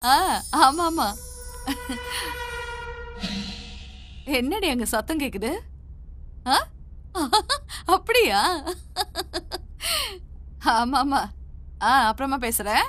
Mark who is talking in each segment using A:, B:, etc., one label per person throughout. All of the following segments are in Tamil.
A: ஆ, ஆமாமா. என்னடி அங்க சத்தம் கேக்குது? ஆ? அப்படியா? ஆமாமா. அப்புறமா பேசுறேன்.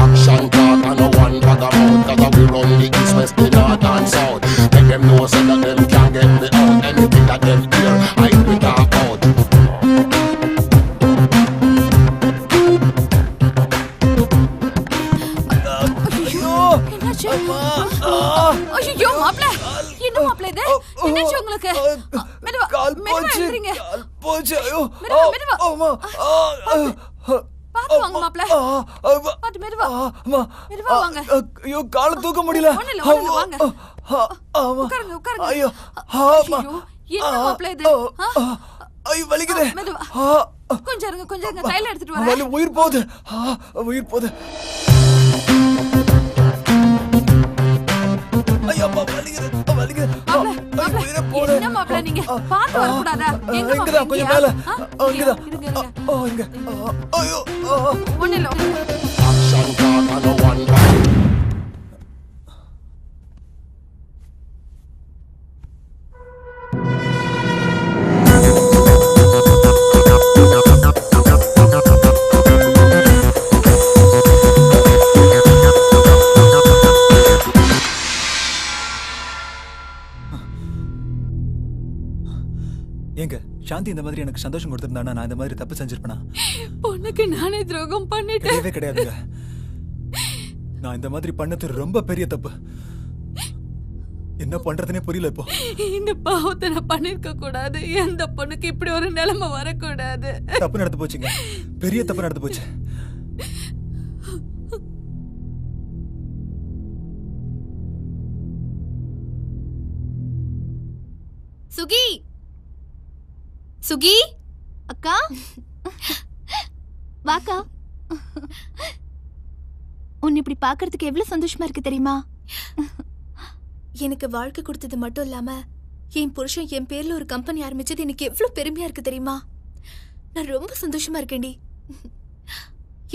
B: Action talk and no one bag about that we run the east, west, the north and south. Make them know so that them can't get me out. Anything that them hear, I we talk out.
A: ஐயோ, என்னாச்சு? ஐயோ, மாப்ள. என்ன மாப்ள இது? என்னாச்சு உங்களுக்கு? மெதுவா,
C: கால்
A: மெதுவா
C: போச்சு,
A: எழுந்திருங்க.
C: கால் போச்சு. ஐயோ,
A: மெதுவா, மெதுவா.
C: அம்மா,
A: பாத்து வாங்க மாப்ள. பாத்து மெதுவா.
C: அம்மா,
A: மெதுவா வாங்க.
C: ஐயோ, கால தூக்க முடியல.
A: ஒண்ணுல்ல, ஒண்ணுல்ல, வாங்க.
C: ஆமா.
A: உட்காருங்க, உட்காருங்க.
C: ஐயோ, ஆமா.
A: ஐயோ, என்ன மாப்ள இது?
C: ஐயோ, வலிக்குது.
A: மெதுவா.
C: ஆ,
A: கொஞ்சம் இருங்க, கொஞ்சம் இருங்க. கையில எடுத்துட்டு வரேன்.
C: வலி, உயிர் போகுது. உயிர் போகுது. ஐயோ, அம்மா, வலிக்குது, வலிக்குது.
A: மாப்ள,
C: ஐயோ,
A: மாப்ள,
C: உயிரை போகுது.
A: என்ன மாப்ள நீங்க? பாத்து வரக்கூடாதா? எங்க மாப்ள,
C: இங்கதான், கொஞ்சம்
A: இங்கயா?
C: மேல. இங்கதான்.
A: இருங்க, இருங்க.
C: இங்க. ஐயோ,
A: ஒண்ணுல்ல.
B: Action talk and no one bag.
C: ஏங்க, சாந்தி இந்த மாதிரி எனக்கு சந்தோஷம் கொடுத்திருந்தானா நான் இந்த மாதிரி தப்பு செஞ்சிருப்பேனா?
A: பொண்ணுக்கு நானே துரோகம் பண்ணிட்டேன்.
C: கிடையவே கிடையாதுங்க. நான் இந்த மாதிரி பண்ணது ரொம்ப பெரிய தப்பு. என்ன பண்றதுனே புரியல இப்போ.
A: இந்த பாவத்தை நான் பண்ணிருக்க கூடாது. எந்த பொண்ணுக்கு இப்படி ஒரு நிலைமை வரக்கூடாது.
C: தப்பு நடந்து போச்சுங்க, பெரிய தப்பு நடந்து போச்சு.
D: சுகி, சுகி அக்கா, வாக்கா. உன்னை இப்படி பார்க்கிறதுக்கு எவ்வளவு சந்தோஷமா இருக்கு தெரியுமா?
E: எனக்கு வாழ்க்கை கொடுத்தது மட்டும் இல்லாம என் புருஷன் என் பேர்ல ஒரு கம்பெனி ஆரம்பிச்சது எனக்கு எவ்வளவு பெருமையா இருக்கு தெரியுமா? நான் ரொம்ப சந்தோஷமா இருக்கேன்டி.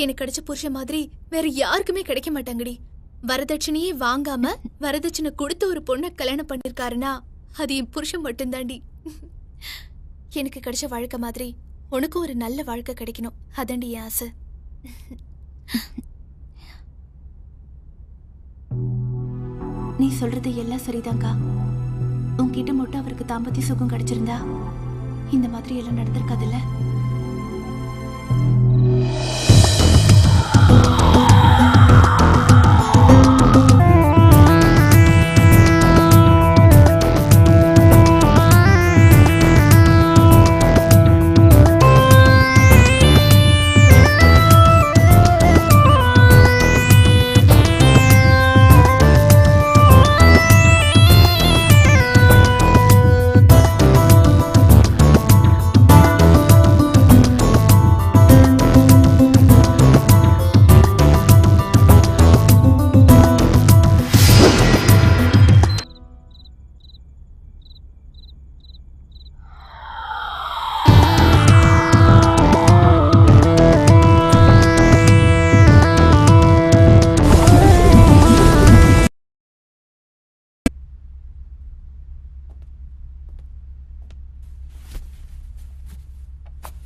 E: எனக்கு கிடைச்ச புருஷன் மாதிரி வேற யாருக்குமே கிடைக்க மாட்டாங்கடி. வரதட்சணையே வாங்காம வரதட்சணை கொடுத்த ஒரு பொண்ணை கல்யாணம் பண்ணிருக்காருன்னா அது என் புருஷன் மட்டும்தாண்டி. எனக்கு கிடைச்ச வாழ்க்கை மாதிரி உனக்கும் ஒரு நல்ல வாழ்க்கை கிடைக்கணும், அதாண்டி என் ஆசை.
D: நீ சொல்றது எல்லாம் சரிதான்க்கா. உன்கிட்ட மட்டும் அவருக்கு தாம்பத்திய சுகம் கிடைச்சிருந்தா இந்த மாதிரி எல்லாம் நடந்திருக்காதுல்ல.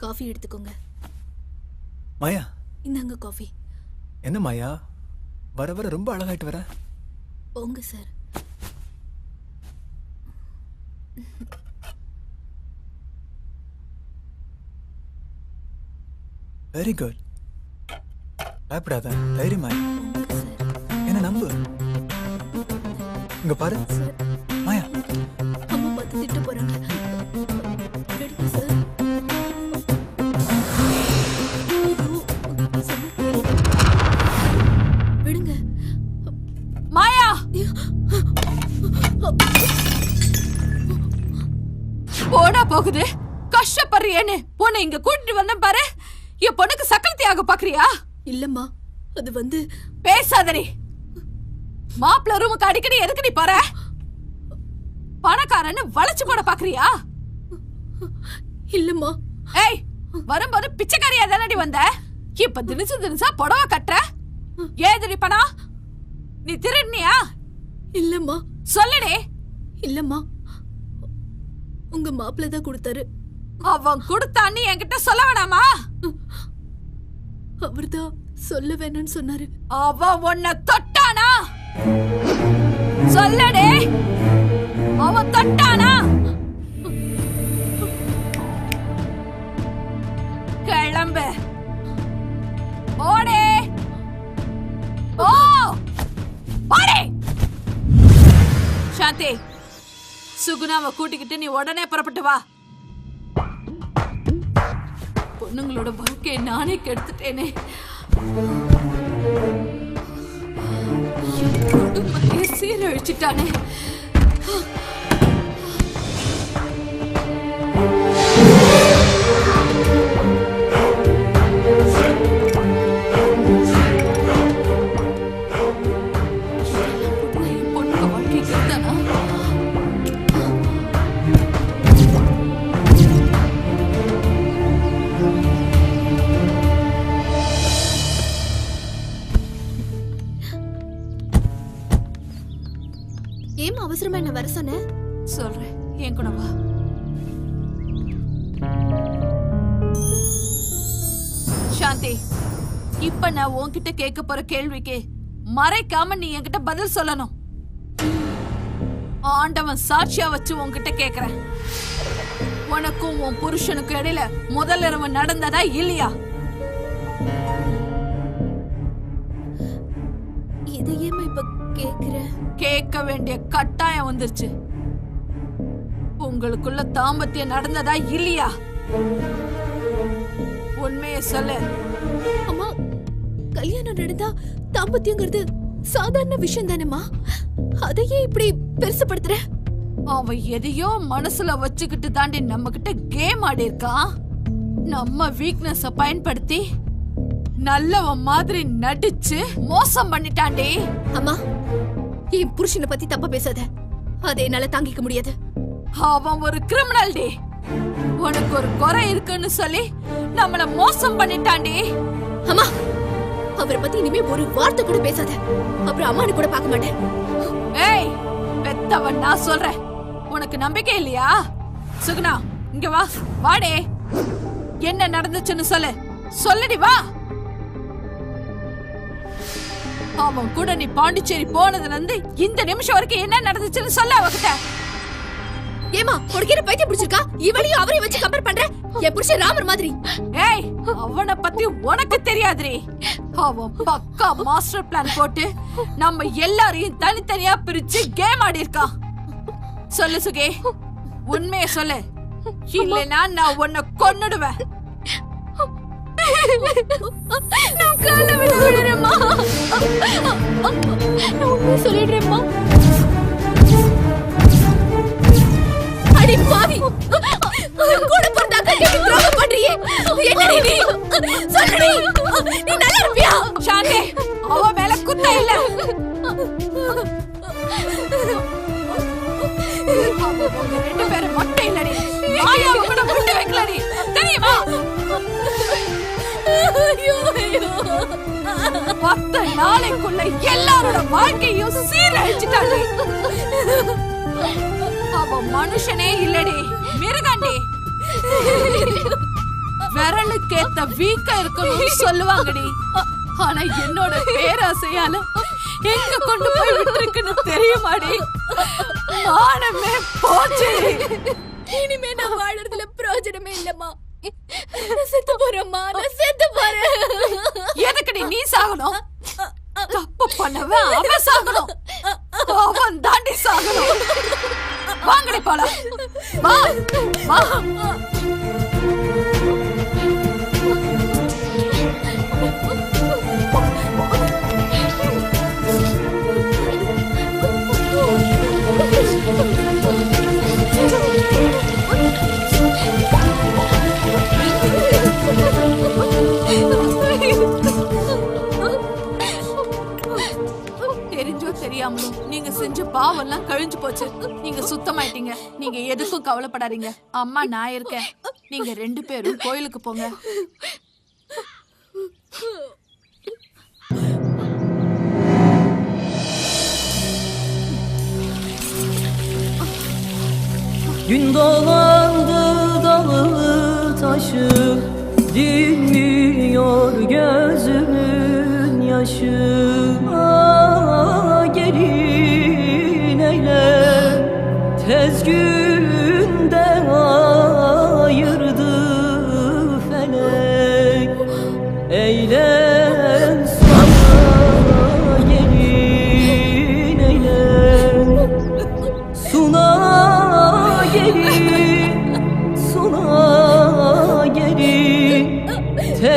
E: காஃபி எடுத்துக்கோங்க.
C: மாயா,
E: இந்தாங்க காஃபி.
C: என்ன மாயா, வர வர ரொம்ப அழகாயிட்டு வர.
E: போங்க சார்.
C: Very good. பயப்படாத, தைரியமாய்
E: போங்க சார்.
C: என்ன நம்பு. இங்க பாரு
E: சார்,
C: மாயா,
E: அம்மா பார்த்து திட்ட போறாங்க. விடுங்க சார். ஐயோ, சொன்னா கேளுங்க. விடுங்க.
A: மாயா, போடா போகுது கஷ்டப்படுறியேன்னு பொண்ணு இங்க கூட்டிட்டு வந்த பாரு. என் பொண்ணுக்கு சக்கரத்தியாக பாக்குறியா?
E: இல்லம்மா, அது வந்து
A: பேசாதடி. மாப்பிள்ள ரூமுக்கு அடிக்கடி எதுக்கு நீ போற? பணக்காரன்னு வளைச்சு போட பாக்குறியா?
E: இல்லம்மா.
A: ஏய், வரும்போது பிச்சைக்காரியா தானடி வந்த? இப்ப தினசா புடவை கட்டுற. ஏதடி பணம்? நீ திருடுனியா?
E: இல்லம்மா.
A: சொல்லுடே.
E: இல்லம்மா, உங்க மாப்பிள்ள தான் கொடுத்தாரு.
A: அவன் கொடுத்தான்னு என்கிட்ட சொல்ல வேணாமா?
E: அவர்தான் சொல்ல வேணும்னு சொன்னாரு.
A: அவன் உன்னை தொட்டானா? சொல்லடே, அவன் தொட்டானா? கிளம்பு. ஓடே ஓ ஓடே. சாந்தி, சுகுணாவை கூட்டிக்கிட்டு நீ உடனே புறப்பட்டு வா. பொண்ணுங்களோட வாழ்க்கையை நானே கெடுத்துட்டேனே. குடும்பத்தையே சீரழிச்சிட்டானே. பொண்ணு வாழ்க்கை கெடுத்தானா?
E: ஏமா அவசரமா என்ன வர சொன்ன?
A: சொல்றேன், என் கூட வா. சாந்தி, இப்ப நான் உன்கிட்ட கேட்க போற கேள்விக்கு மறைக்காம நீ என்கிட்ட பதில் சொல்லணும். ஆண்டவன் சாட்சியா வச்சு உன்கிட்ட கேக்குறேன். உனக்கும் உன் புருஷனுக்கும் இடையில முதல் இரவு நடந்ததா இல்லையா?
E: இதையேமா இப்ப கேக்குற?
A: கேட்க வேண்டிய கட்டாயம் வந்துருச்சு. உங்களுக்குள்ள தாம்பத்தியம் நடந்ததா இல்லையா? உண்மையை சொல்லு.
E: அம்மா, கல்யாணம் நடந்தா தாம்பத்தியங்கிறது சாதாரண விஷயம் தானேம்மா. அதையே இப்படி பெருசுபடுத்துற?
A: அவன் எதையோ மனசுல வச்சுக்கிட்டு தாண்டி நம்ம கிட்ட கேம் ஆடி இருக்கான். நம்ம வீக்னஸ பயன்படுத்தி நல்லவன் மாதிரி நடிச்சு மோசம் பண்ணிட்டாண்டி.
E: அம்மா, என் புருஷனை பத்தி தப்பா பேசாத. அதை என்னால தாங்கிக்க முடியாது.
A: அவன் ஒரு கிரிமினல் டி. உனக்கு ஒரு குறை இருக்குன்னு சொல்லி நம்மள மோசம் பண்ணிட்டாண்டி.
E: அம்மா, அவரை பத்தி இனிமே ஒரு வார்த்தை கூட பேசாத. அப்புறம் அம்மானு கூட பார்க்க மாட்டேன்.
A: ஏய், பெத்தவன் நான் சொல்றேன். உனக்கு நம்பிக்கை இல்லையா? சுகுணா, இங்க வா. வாடே. என்ன நடந்துச்சுன்னு சொல்லு. சொல்லுடி, வா. அவன் கூட நீ பாண்டிச்சேரி போனதுல இருந்து இந்த நிமிஷம் வரைக்கும் என்ன நடந்துச்சுன்னு சொல்ல அவகிட்ட.
E: ஏமா, உனக்கு என்ன பைத்தியம் பிடிச்சிருக்கா? இவளையும் அவரையும் வச்சு கம்பேர் பண்ற? என் புருஷன் ராமர் மாதிரி.
A: ஏய், அவனை பத்தி உனக்கு தெரியாதுரி. அவன் பக்கா மாஸ்டர் பிளான் போட்டு நம்ம எல்லாரையும் தனித்தனியா பிரிச்சு கேம் ஆடி இருக்கான். சொல்லு சுகே, உண்மையை சொல்லு. இல்லைன்னா நான் உன்னை கொன்னுடுவேன்.
E: நான் கால விடுறேம்மா. நான் உண்மையை சொல்லிடுறேம்மா. அடி பாவி, கூட பிறந்த அக்காக்கு துரோகம் பண்றியே. என்னடி நீ? சொல்லுடி, நீ நல்லா இருப்பியா?
A: சாந்தி, அவ மேல குத்த இல்ல. அவங்க ரெண்டு பேரும் மொட்டை இல்லடி. மாயாவை கூட முட்டு வைக்கலடி, தெரியுமா? 10 நாளைக்குள்ள எல்லாரோட வாழ்க்கையும் சீரழிச்சிட்டாங்க. அவ மனுஷனே இல்லடி, மிருகண்டி. விரலுக்கேத்த வீக்க இருக்கணும்னு சொல்லுவாங்கடி. ஆனா என்னோட பேராசையால எங்க கொண்டு போய் விட்டுருக்குன்னு தெரியுமாடி? மானமே போச்சு.
E: இனிமே நான் வாழறதுல பிரயோஜனமே இல்லம்மா. நான் செத்து போறேம்மா, நான் செத்து போறேன்.
A: எதுக்குடி நீ சாகணும்? தப்பு பண்ணவன் அவன் சாகணும். அவன் தாண்டி சாகணும். வாங்கடி போலாம். வா வா.
E: Oh,
A: எல்லாம் கழிஞ்சு போச்சு. நீங்க சுத்தமாயிட்டீங்க. நீங்க எதுக்கும் கவலைப்படாதீங்க. அம்மா நான் இருக்கேன். நீங்க 2 பேரும் கோயிலுக்கு போங்க.
F: Gün dolandı dalı taşı, dinmiyor gözümün yaşı.